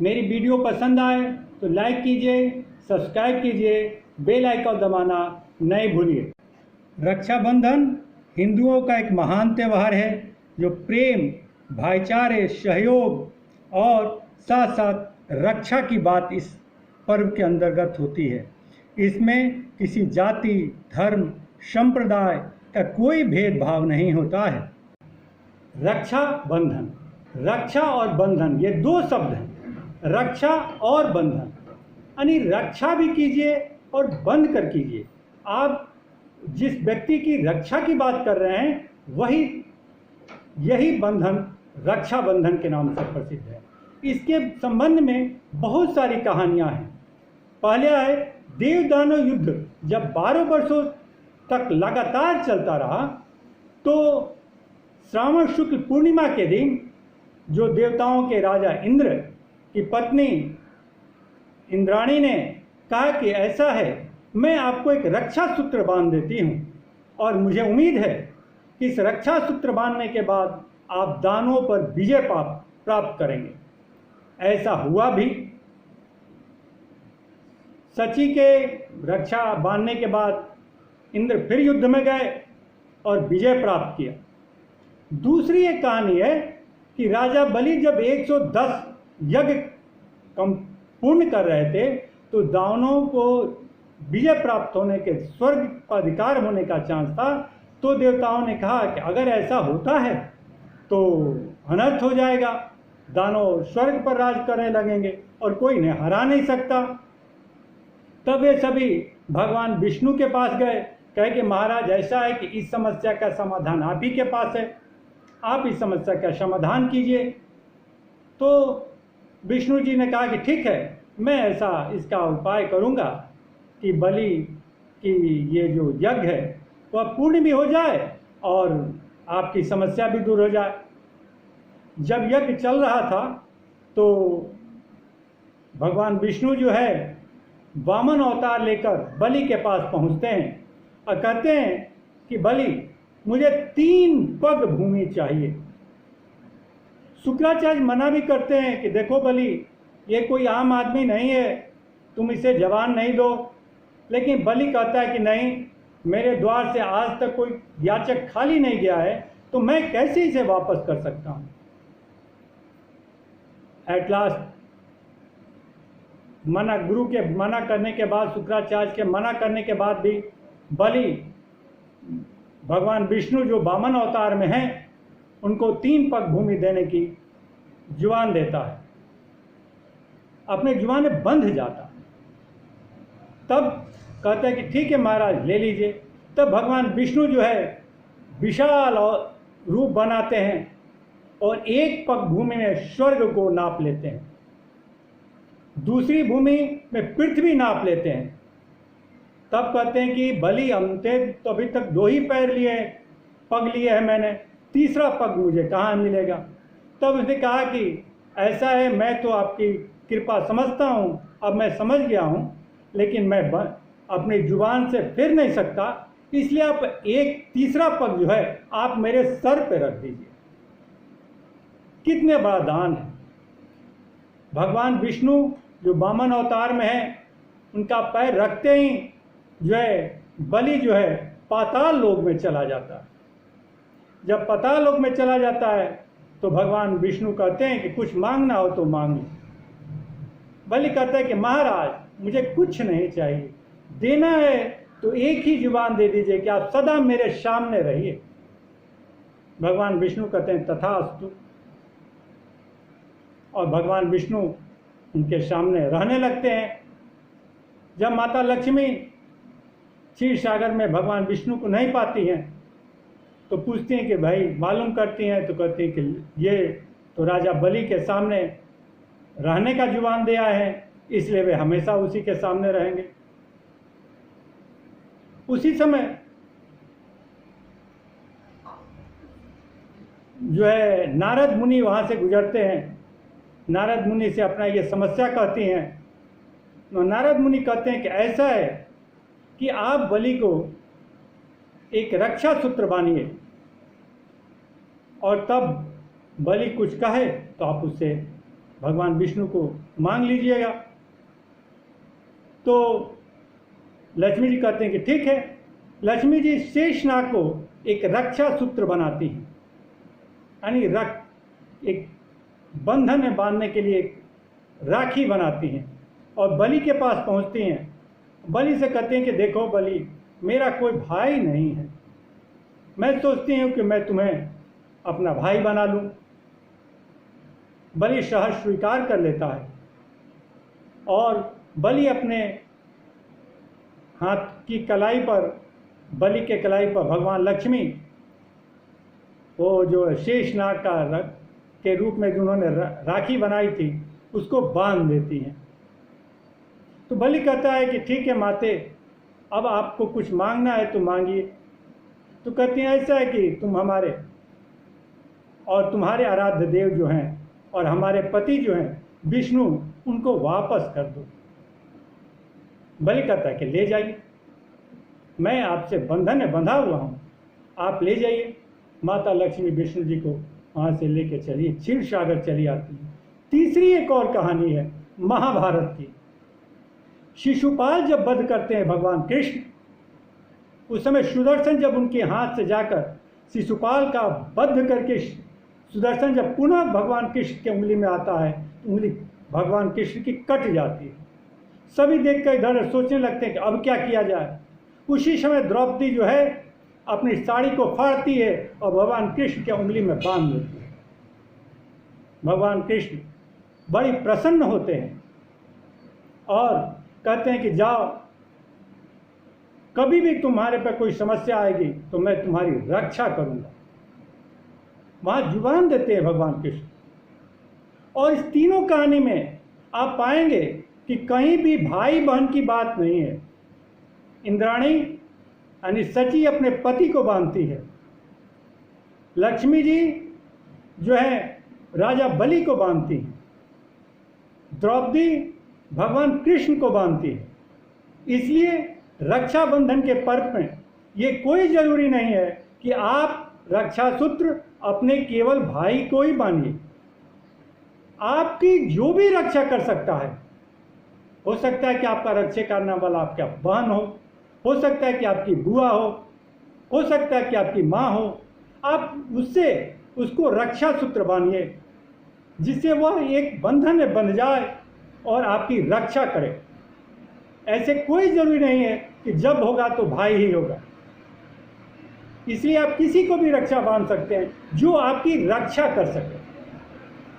मेरी वीडियो पसंद आए तो लाइक कीजिए, सब्सक्राइब कीजिए, बेल आइकन दबाना नहीं भूलिए। रक्षाबंधन हिंदुओं का एक महान त्यौहार है जो प्रेम, भाईचारे, सहयोग और साथ साथ रक्षा की बात इस पर्व के अंतर्गत होती है। इसमें किसी जाति, धर्म, संप्रदाय का कोई भेदभाव नहीं होता है। रक्षा बंधन, रक्षा और बंधन ये दो शब्द हैं। रक्षा और बंधन यानी रक्षा भी कीजिए और बंध कर कीजिए। आप जिस व्यक्ति की रक्षा की बात कर रहे हैं यही बंधन रक्षा बंधन के नाम से प्रसिद्ध है। इसके संबंध में बहुत सारी कहानियां हैं। पहले है देव दानव युद्ध। जब 12 वर्षों तक लगातार चलता रहा तो श्रावण शुक्ल पूर्णिमा के दिन जो देवताओं के राजा इंद्र की पत्नी इंद्राणी ने कहा कि ऐसा है, मैं आपको एक रक्षा सूत्र बांध देती हूँ और मुझे उम्मीद है कि इस रक्षा सूत्र बांधने के बाद आप दानवों पर विजय प्राप्त करेंगे। ऐसा हुआ भी। सची के रक्षा बांधने के बाद इंद्र फिर युद्ध में गए और विजय प्राप्त किया। दूसरी एक कहानी है कि राजा बलि जब 110 यज्ञ पूर्ण कर रहे थे तो दानवों को विजय प्राप्त होने के, स्वर्ग का अधिकार होने का चांस था। तो देवताओं ने कहा कि अगर ऐसा होता है तो अनर्थ हो जाएगा, दानव स्वर्ग पर राज करने लगेंगे और कोई इन्हें हरा नहीं सकता। तब वे सभी भगवान विष्णु के पास गए, कहे कि महाराज ऐसा है कि इस समस्या का समाधान आप ही के पास है, आप इस समस्या का समाधान कीजिए। तो विष्णु जी ने कहा कि ठीक है, मैं ऐसा इसका उपाय करूंगा कि बलि की ये जो यज्ञ है वह पूर्ण भी हो जाए और आपकी समस्या भी दूर हो जाए। जब यज्ञ चल रहा था तो भगवान विष्णु जो है वामन अवतार लेकर बलि के पास पहुंचते हैं और कहते हैं कि बलि, मुझे 3 पग भूमि चाहिए। शुक्राचार्य मना भी करते हैं कि देखो बलि, ये कोई आम आदमी नहीं है, तुम इसे जवान नहीं दो। लेकिन बलि कहता है कि नहीं, मेरे द्वार से आज तक कोई याचक खाली नहीं गया है, तो मैं कैसे इसे वापस कर सकता हूं। एट लास्ट गुरु के मना करने के बाद, शुक्राचार्य के मना करने के बाद भी बलि भगवान विष्णु जो वामन अवतार में हैं उनको 3 पग भूमि देने की जुबान देता है, अपने जुबान में बंध जाता। तब कहता है कि ठीक है महाराज, ले लीजिए। तब भगवान विष्णु जो है विशाल रूप बनाते हैं और 1 पग भूमि में स्वर्ग को नाप लेते हैं, दूसरी भूमि में पृथ्वी नाप लेते हैं। तब कहते हैं कि बलि, हमने तो अभी तक 2 ही पैर लिए, पग लिए हैं मैंने, तीसरा पग मुझे कहाँ मिलेगा। तब उसने कहा कि ऐसा है, मैं तो आपकी कृपा समझता हूँ, अब मैं समझ गया हूँ, लेकिन मैं अपनी जुबान से फिर नहीं सकता, इसलिए आप एक तीसरा पग जो है आप मेरे सर पे रख दीजिए। कितने बड़ा दान है। भगवान विष्णु जो वामन अवतार में है, उनका पैर रखते ही जो है बलि जो है पाताल लोक में चला जाता है। जब पाताल लोक में चला जाता है तो भगवान विष्णु कहते हैं कि कुछ मांगना हो तो मांगो। बलि कहता है कि महाराज, मुझे कुछ नहीं चाहिए, देना है तो एक ही जुबान दे दीजिए कि आप सदा मेरे सामने रहिए। भगवान विष्णु कहते हैं तथास्तु, और भगवान विष्णु उनके सामने रहने लगते हैं। जब माता लक्ष्मी क्षीर सागर में भगवान विष्णु को नहीं पाती हैं तो पूछती हैं कि भाई मालूम करती हैं, तो कहती हैं कि ये तो राजा बलि के सामने रहने का जुबान दिया है, इसलिए वे हमेशा उसी के सामने रहेंगे। उसी समय जो है नारद मुनि वहाँ से गुजरते हैं। नारद मुनि से अपना ये समस्या कहती हैं। नारद मुनि कहते हैं कि ऐसा है कि आप बलि को एक रक्षा सूत्र बांधिए और तब बलि कुछ कहे तो आप उससे भगवान विष्णु को मांग लीजिएगा। तो लक्ष्मी जी कहते हैं कि ठीक है। लक्ष्मी जी शेषनाग को एक रक्षा सूत्र बनाती हैं, यानी एक बंधन में बांधने के लिए एक राखी बनाती हैं और बलि के पास पहुंचती हैं। बलि से कहते हैं कि देखो बलि, मेरा कोई भाई नहीं है, मैं सोचती हूँ कि मैं तुम्हें अपना भाई बना लूँ। बलि सहर्ष स्वीकार कर लेता है और बलि अपने हाथ की कलाई पर, बलि के कलाई पर भगवान लक्ष्मी वो जो शेषनाग के रूप में जिन्होंने राखी बनाई थी उसको बांध देती हैं। तो बलि कहता है कि ठीक है माते, अब आपको कुछ मांगना है तो मांगिए। तो कहती हैं ऐसा है कि तुम हमारे और तुम्हारे आराध्य देव जो हैं और हमारे पति जो हैं विष्णु, उनको वापस कर दो। बलि कहता है कि ले जाइए, मैं आपसे बंधन में बंधा हुआ हूँ, आप ले जाइए। माता लक्ष्मी विष्णु जी को वहाँ से लेके चलिए, क्षीर सागर चली आती है। तीसरी एक और कहानी है महाभारत की। शिशुपाल जब वध करते हैं भगवान कृष्ण, उस समय सुदर्शन जब उनके हाथ से जाकर शिशुपाल का वध करके सुदर्शन जब पुनः भगवान कृष्ण के उंगली में आता है तो उंगली भगवान कृष्ण की कट जाती है। सभी देखकर इधर सोचने लगते हैं कि अब क्या किया जाए। उसी समय द्रौपदी जो है अपनी साड़ी को फाड़ती है और भगवान कृष्ण के उंगली में बांध देती है। भगवान कृष्ण बड़ी प्रसन्न होते हैं और कहते हैं कि जाओ, कभी भी तुम्हारे पर कोई समस्या आएगी तो मैं तुम्हारी रक्षा करूंगा। वहां जुबान देते हैं भगवान कृष्ण। और इस तीनों कहानी में आप पाएंगे कि कहीं भी भाई बहन की बात नहीं है। इंद्राणी यानी सची अपने पति को बांधती है, लक्ष्मी जी जो है राजा बलि को बांधती है, द्रौपदी भगवान कृष्ण को बांधती है। इसलिए रक्षाबंधन के पर्व में ये कोई जरूरी नहीं है कि आप रक्षा सूत्र अपने केवल भाई को ही बांधिए। आपकी जो भी रक्षा कर सकता है, हो सकता है कि आपका रक्षा करने वाला आपका बहन हो सकता है कि आपकी बुआ हो सकता है कि आपकी माँ हो। आप उसको रक्षा सूत्र बांधिए जिससे वह एक बंधन में बंध जाए और आपकी रक्षा करे। ऐसे कोई जरूरी नहीं है कि जब होगा तो भाई ही होगा। इसलिए आप किसी को भी रक्षा बांध सकते हैं जो आपकी रक्षा कर सके।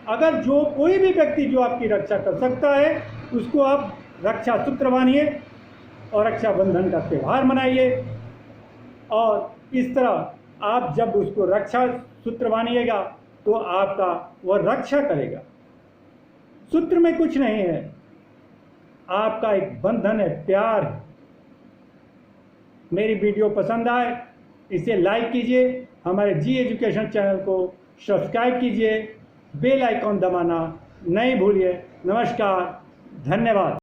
अगर जो कोई भी व्यक्ति जो आपकी रक्षा कर सकता है उसको आप रक्षा सूत्र बांधिए और रक्षाबंधन का त्यौहार मनाइए। और इस तरह आप जब उसको रक्षा सूत्र बांधिएगा तो आपका वह रक्षा करेगा। सूत्र में कुछ नहीं है, आपका एक बंधन है, प्यार है। मेरी वीडियो पसंद आए इसे लाइक कीजिए, हमारे जी एजुकेशन चैनल को सब्सक्राइब कीजिए, बेल आइकॉन दबाना नहीं भूलिए। नमस्कार, धन्यवाद।